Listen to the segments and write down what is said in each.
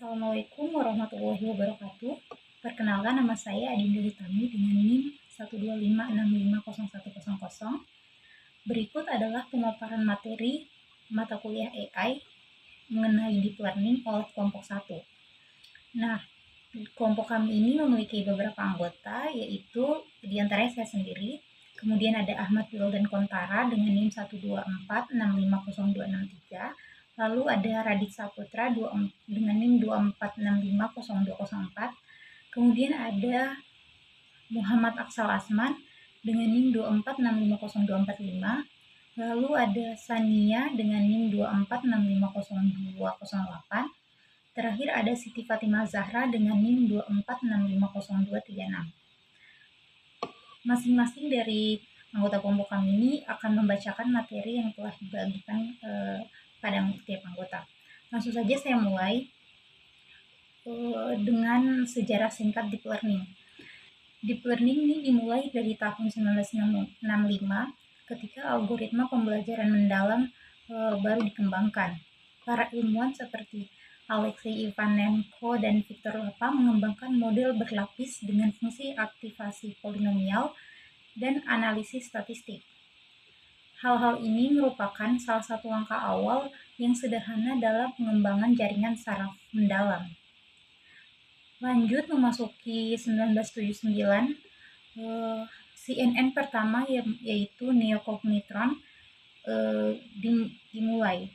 Assalamualaikum warahmatullahi wabarakatuh. Perkenalkan, nama saya Adinda Hitami dengan NIM 125650100. Berikut adalah pemaparan materi mata kuliah AI mengenai deep learning oleh kelompok 1. Nah, kelompok kami ini memiliki beberapa anggota, yaitu diantaranya saya sendiri, kemudian ada Ahmad Wildan Kontara dengan NIM 124650263, lalu ada Radit Saputra dengan NIM 246500204, kemudian ada Muhammad Aksal Asman dengan NIM 246500245, lalu ada Sania dengan NIM 246500208, terakhir ada Siti Fatimah Zahra dengan NIM 246500236. Masing-masing dari anggota kelompok kami ini akan membacakan materi yang telah dibagikan pada setiap anggota. Langsung saja saya mulai dengan sejarah singkat deep learning. Deep learning ini dimulai dari tahun 1965 ketika algoritma pembelajaran mendalam baru dikembangkan. Para ilmuwan seperti Alexei Ivanenko dan Victor Lopa mengembangkan model berlapis dengan fungsi aktivasi polinomial dan analisis statistik. Hal-hal ini merupakan salah satu langkah awal yang sederhana dalam pengembangan jaringan saraf mendalam. Lanjut memasuki 1979, CNN pertama yaitu neocognitron dimulai.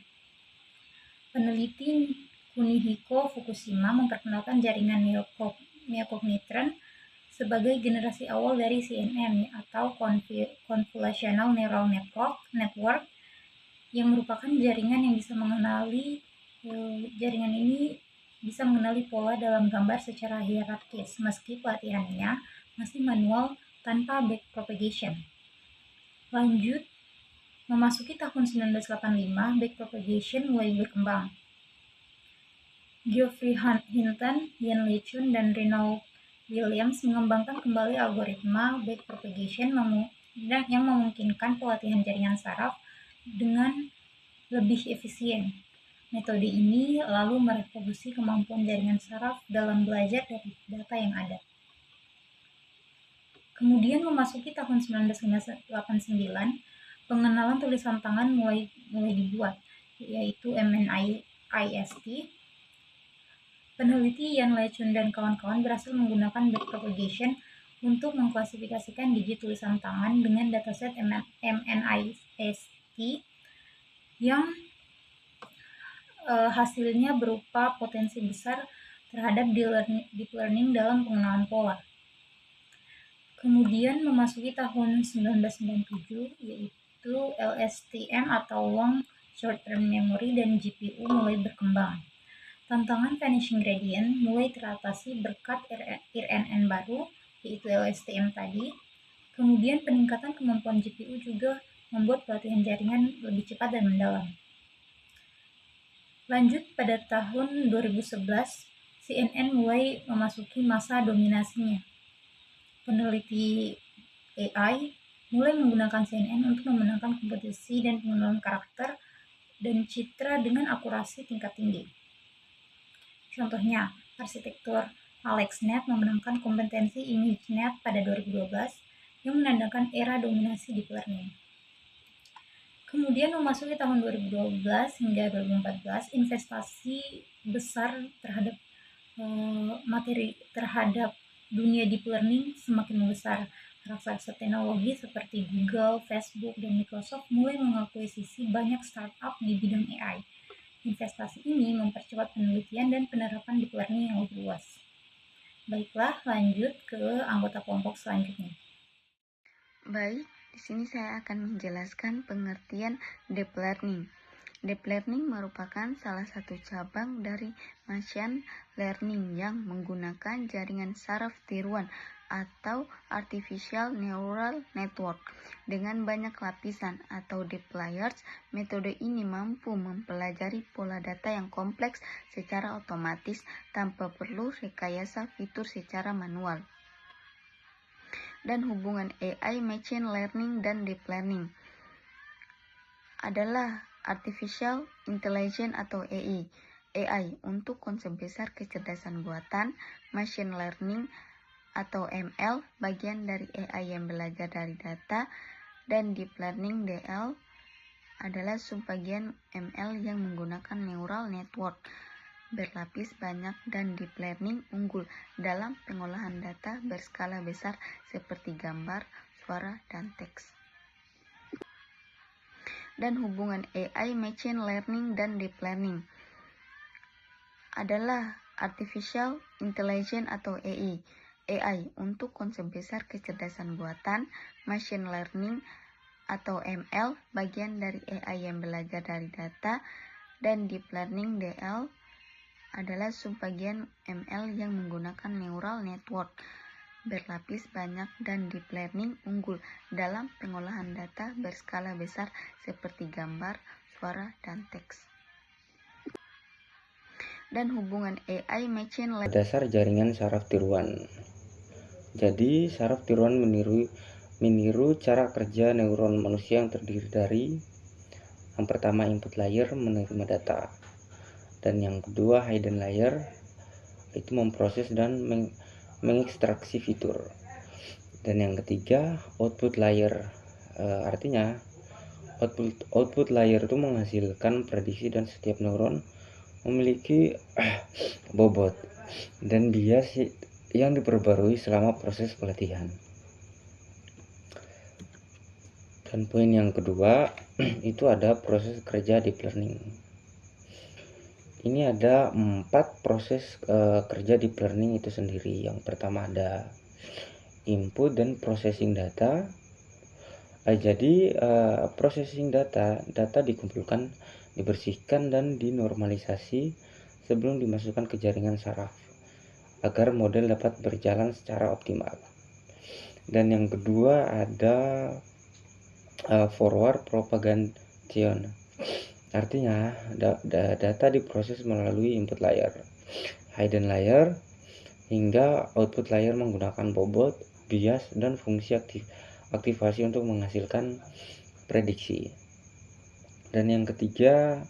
Peneliti Kunihiko Fukushima memperkenalkan jaringan neocognitron sebagai generasi awal dari CNN atau Convolutional Neural Network yang merupakan jaringan yang bisa mengenali pola dalam gambar secara hierarkis meski pelatihannya masih manual tanpa backpropagation. Lanjut memasuki tahun 1985, backpropagation mulai berkembang. Geoffrey Hinton, Ian LeCun, dan Reynold Williams mengembangkan kembali algoritma backpropagation yang memungkinkan pelatihan jaringan saraf dengan lebih efisien. Metode ini lalu merevolusi kemampuan jaringan saraf dalam belajar dari data yang ada. Kemudian memasuki tahun 1989, pengenalan tulisan tangan mulai dibuat, yaitu MNIST. Peneliti Ian LeCun dan kawan-kawan berhasil menggunakan backpropagation untuk mengklasifikasikan digit tulisan tangan dengan dataset MNIST yang hasilnya berupa potensi besar terhadap deep learning dalam pengenalan pola. Kemudian memasuki tahun 1997, yaitu LSTM atau Long Short Term Memory dan GPU mulai berkembang. Tantangan vanishing gradient mulai teratasi berkat RNN baru, yaitu LSTM tadi. Kemudian peningkatan kemampuan GPU juga membuat pelatihan jaringan lebih cepat dan mendalam. Lanjut pada tahun 2011, CNN mulai memasuki masa dominasinya. Peneliti AI mulai menggunakan CNN untuk memenangkan kompetisi dan pengenalan karakter dan citra dengan akurasi tingkat tinggi. Contohnya, arsitektur AlexNet memenangkan kompetensi ImageNet pada 2012 yang menandakan era dominasi deep learning. Kemudian memasuki tahun 2012 hingga 2014, investasi besar terhadap terhadap dunia deep learning semakin membesar. Raksasa teknologi seperti Google, Facebook, dan Microsoft mulai mengakuisisi banyak startup di bidang AI. Investasi ini mempercepat penelitian dan penerapan deep learning yang lebih luas. Baiklah, lanjut ke anggota kelompok selanjutnya. Baik, di sini saya akan menjelaskan pengertian deep learning. Deep learning merupakan salah satu cabang dari machine learning yang menggunakan jaringan saraf tiruan atau artificial neural network dengan banyak lapisan atau deep layers. Metode ini mampu mempelajari pola data yang kompleks secara otomatis tanpa perlu rekayasa fitur secara manual. Dan hubungan AI, machine learning, dan deep learning adalah artificial intelligence atau AI. AI untuk konsep besar kecerdasan buatan, machine learning atau ML, bagian dari AI yang belajar dari data, dan deep learning DL adalah subbagian ML yang menggunakan neural network berlapis banyak, dan deep learning unggul dalam pengolahan data berskala besar seperti gambar, suara, dan teks. Dan hubungan AI, machine learning, dan deep learning adalah artificial intelligence atau AI untuk konsep besar kecerdasan buatan, machine learning atau ML, bagian dari AI yang belajar dari data, dan deep learning DL adalah subbagian ML yang menggunakan neural network berlapis banyak, dan deep learning unggul dalam pengolahan data berskala besar seperti gambar, suara, dan teks. Dan hubungan AI, machine learning dasar jaringan saraf tiruan. Jadi saraf tiruan meniru cara kerja neuron manusia yang terdiri dari yang pertama input layer menerima data, dan yang kedua hidden layer itu memproses dan mengekstraksi fitur, dan yang ketiga output layer. Artinya output layer itu menghasilkan prediksi, dan setiap neuron memiliki bobot dan bias yang diperbarui selama proses pelatihan. Dan poin yang kedua itu ada proses kerja deep learning. Ini ada 4 proses kerja deep learning itu sendiri. Yang pertama ada input dan processing data. Jadi processing data dikumpulkan, dibersihkan, dan dinormalisasi sebelum dimasukkan ke jaringan saraf agar model dapat berjalan secara optimal. Dan yang kedua ada forward propagation. Artinya data diproses melalui input layer, hidden layer, hingga output layer menggunakan bobot, bias, dan fungsi aktivasi untuk menghasilkan prediksi. Dan yang ketiga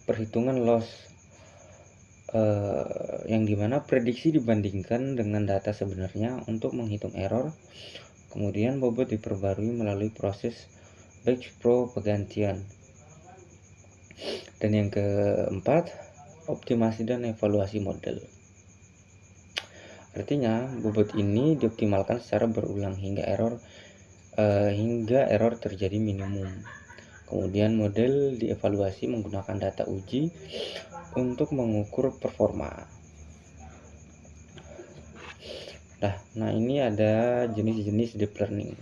perhitungan loss, yang dimana prediksi dibandingkan dengan data sebenarnya untuk menghitung error. Kemudian bobot diperbarui melalui proses batch propagation. Dan yang keempat, optimasi dan evaluasi model. Artinya bobot ini dioptimalkan secara berulang hingga error terjadi minimum. Kemudian model dievaluasi menggunakan data uji untuk mengukur performa. Nah ini ada jenis-jenis deep learning.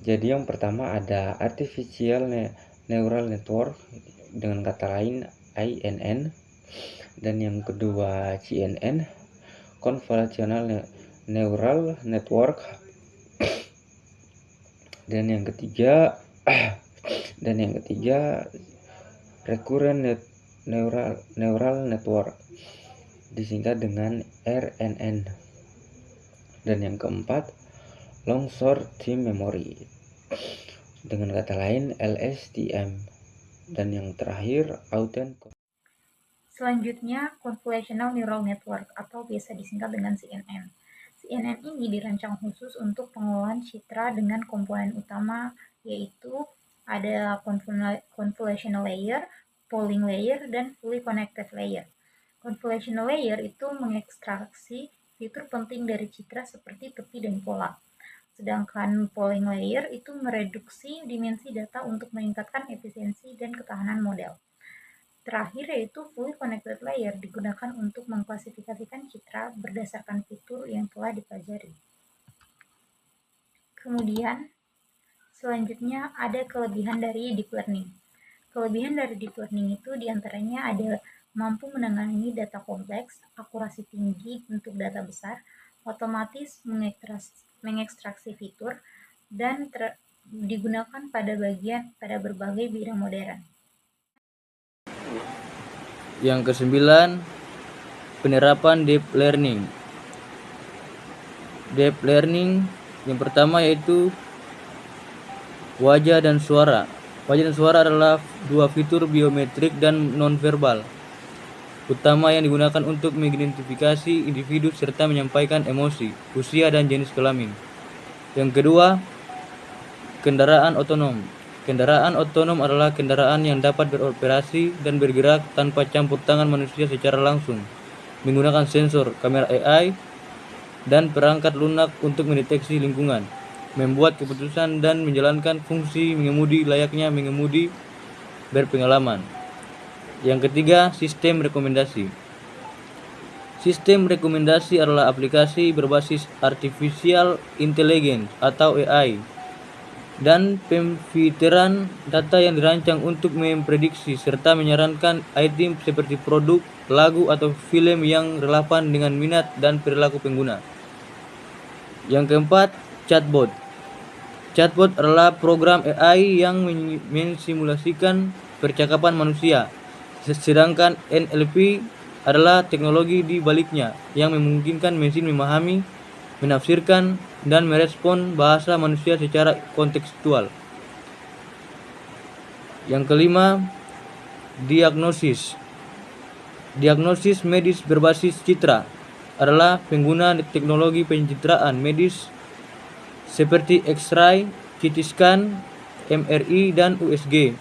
Jadi yang pertama ada artificial neural network, dengan kata lain INN, dan yang kedua CNN, convolutional neural network, dan yang ketiga recurrent neural network, disingkat dengan RNN, dan yang keempat long short term memory, dengan kata lain LSTM, dan yang terakhir Selanjutnya, Convolutional Neural Network atau biasa disingkat dengan CNN. CNN ini dirancang khusus untuk pengolahan citra dengan komponen utama, yaitu ada convolutional layer, polling layer, dan fully connected layer. Convolutional layer itu mengekstraksi fitur penting dari citra seperti tepi dan pola. Sedangkan polling layer itu mereduksi dimensi data untuk meningkatkan efisiensi dan ketahanan model. Terakhir yaitu fully connected layer digunakan untuk mengklasifikasikan citra berdasarkan fitur yang telah dipelajari. Kemudian, selanjutnya ada kelebihan dari deep learning. Kelebihan dari deep learning itu diantaranya ada mampu menangani data kompleks, akurasi tinggi untuk data besar, otomatis mengekstraksi fitur, dan digunakan pada berbagai bidang modern. Yang kesembilan, penerapan deep learning. Deep learning yang pertama yaitu wajah dan suara. Wajah dan suara adalah dua fitur biometrik dan nonverbal utama yang digunakan untuk mengidentifikasi individu serta menyampaikan emosi, usia, dan jenis kelamin. Yang kedua, kendaraan otonom. Kendaraan otonom adalah kendaraan yang dapat beroperasi dan bergerak tanpa campur tangan manusia secara langsung, menggunakan sensor, kamera AI, dan perangkat lunak untuk mendeteksi lingkungan, membuat keputusan dan menjalankan fungsi mengemudi layaknya mengemudi berpengalaman. Yang ketiga, sistem rekomendasi. Sistem rekomendasi adalah aplikasi berbasis artificial intelligence atau AI dan pemfilteran data yang dirancang untuk memprediksi serta menyarankan item seperti produk, lagu, atau film yang relevan dengan minat dan perilaku pengguna. Yang keempat, chatbot. Chatbot adalah program AI yang mensimulasikan percakapan manusia, sedangkan NLP adalah teknologi di baliknya yang memungkinkan mesin memahami, menafsirkan, dan merespon bahasa manusia secara kontekstual. Yang kelima, diagnosis. Diagnosis medis berbasis citra adalah pengguna teknologi pencitraan medis seperti X-ray, CT scan, MRI, dan USG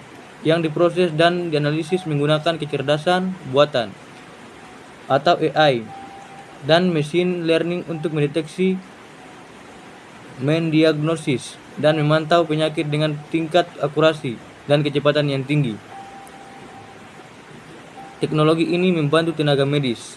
yang diproses dan dianalisis menggunakan kecerdasan buatan atau AI dan machine learning untuk mendeteksi, mendiagnosis, dan memantau penyakit dengan tingkat akurasi dan kecepatan yang tinggi. Teknologi ini membantu tenaga medis.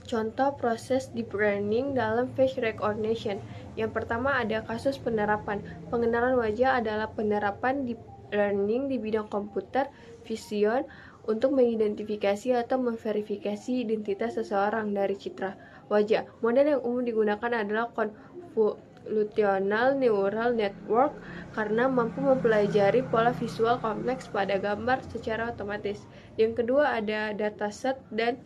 Contoh proses deep learning dalam face recognition. Yang pertama ada kasus penerapan. Pengenalan wajah adalah penerapan deep learning di bidang komputer vision untuk mengidentifikasi atau memverifikasi identitas seseorang dari citra wajah. Model yang umum digunakan adalah convolutional neural network karena mampu mempelajari pola visual kompleks pada gambar secara otomatis. Yang kedua ada dataset dan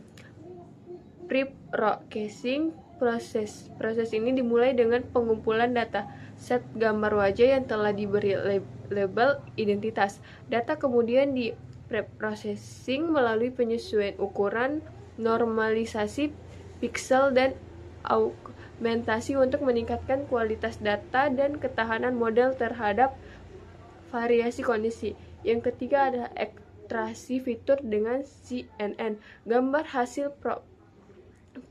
pre-processing proses. Proses ini dimulai dengan pengumpulan data set gambar wajah yang telah diberi label identitas. Data kemudian di pre-processing melalui penyesuaian ukuran, normalisasi pixel, dan augmentasi untuk meningkatkan kualitas data dan ketahanan model terhadap variasi kondisi. Yang ketiga ada ekstraksi fitur dengan CNN. Gambar hasil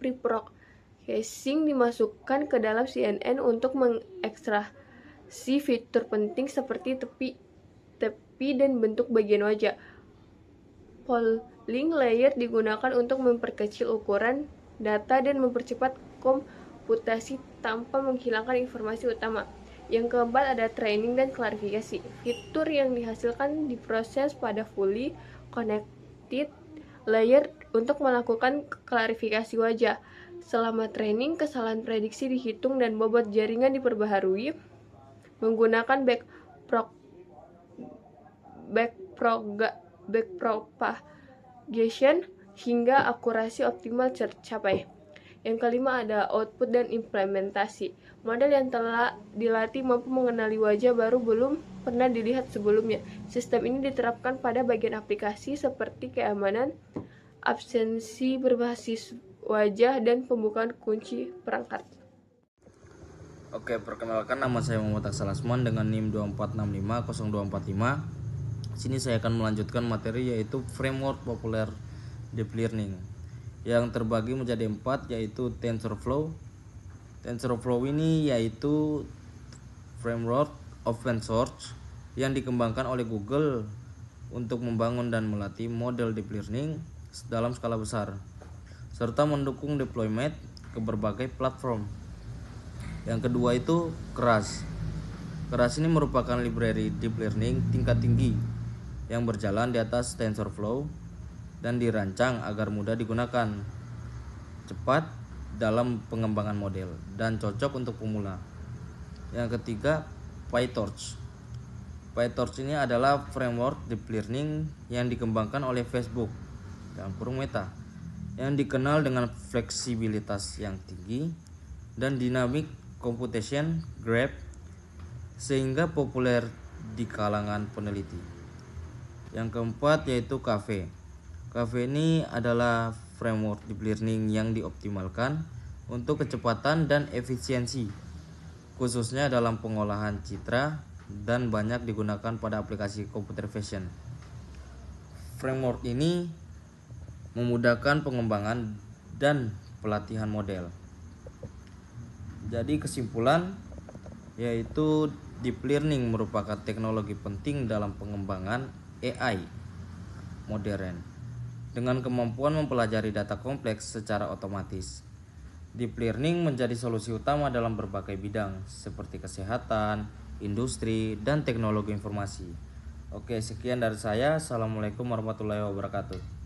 pre-processing dimasukkan ke dalam CNN untuk mengekstraksi fitur penting seperti tepi dan bentuk bagian wajah. Polling layer digunakan untuk memperkecil ukuran data dan mempercepat komputasi tanpa menghilangkan informasi utama. Yang keempat ada training dan klarifikasi. Fitur yang dihasilkan diproses pada fully connected layer untuk melakukan klarifikasi wajah. Selama training, kesalahan prediksi dihitung dan bobot jaringan diperbaharui menggunakan backpropagation hingga akurasi optimal tercapai. Yang kelima ada output dan implementasi. Model yang telah dilatih mampu mengenali wajah baru belum pernah dilihat sebelumnya. Sistem ini diterapkan pada bagian aplikasi seperti keamanan, absensi berbasis wajah, dan pembukaan kunci perangkat. Oke, perkenalkan, nama saya Muhammad Aksal Asman dengan NIM 24650245. Sini saya akan melanjutkan materi yaitu framework populer deep learning yang terbagi menjadi 4, yaitu TensorFlow. TensorFlow ini yaitu framework open source yang dikembangkan oleh Google untuk membangun dan melatih model deep learning dalam skala besar serta mendukung deployment ke berbagai platform. Yang kedua itu Keras. Keras ini merupakan library deep learning tingkat tinggi yang berjalan di atas TensorFlow dan dirancang agar mudah digunakan, cepat dalam pengembangan model, dan cocok untuk pemula. Yang ketiga, PyTorch. PyTorch ini adalah framework deep learning yang dikembangkan oleh Facebook dalam kurung Meta, yang dikenal dengan fleksibilitas yang tinggi dan dynamic computation graph sehingga populer di kalangan peneliti. Yang keempat yaitu Caffe. Caffe ini adalah framework deep learning yang dioptimalkan untuk kecepatan dan efisiensi, khususnya dalam pengolahan citra dan banyak digunakan pada aplikasi computer vision. Framework ini memudahkan pengembangan dan pelatihan model. Jadi kesimpulan yaitu deep learning merupakan teknologi penting dalam pengembangan AI modern dengan kemampuan mempelajari data kompleks secara otomatis. Deep learning menjadi solusi utama dalam berbagai bidang seperti kesehatan, industri, dan teknologi informasi. Oke, sekian dari saya. Assalamualaikum warahmatullahi wabarakatuh.